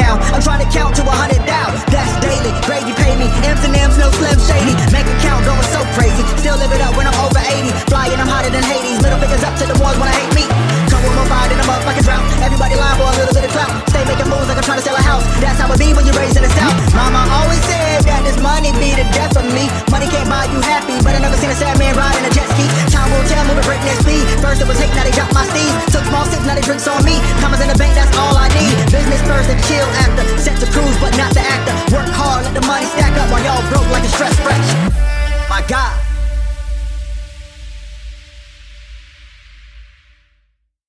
now. I'm trying to count to 100 down. That's daily, gravy pay me. M&M's, no Slim Shady. Make account going so crazy. Still live it up when I'm over 80. Flying, I'm hotter than Hades. Middle fingers up to the ones when I hate me. Come with more fire than a motherfucking drought. Everybody lying for a little bit of clout. Stay making moves like I'm trying to sell a house. That's how it be when you're raised in the South. Mama always said that this money be the death of me. Money can't buy you happy, but I never seen a sad man riding a jet ski. Time will tell, moving breakneck speed. First it was hate, now they got my steez. Took small sips, now they drinks on me. Commas in the bank, that's all I need. Business first and chill after. Set to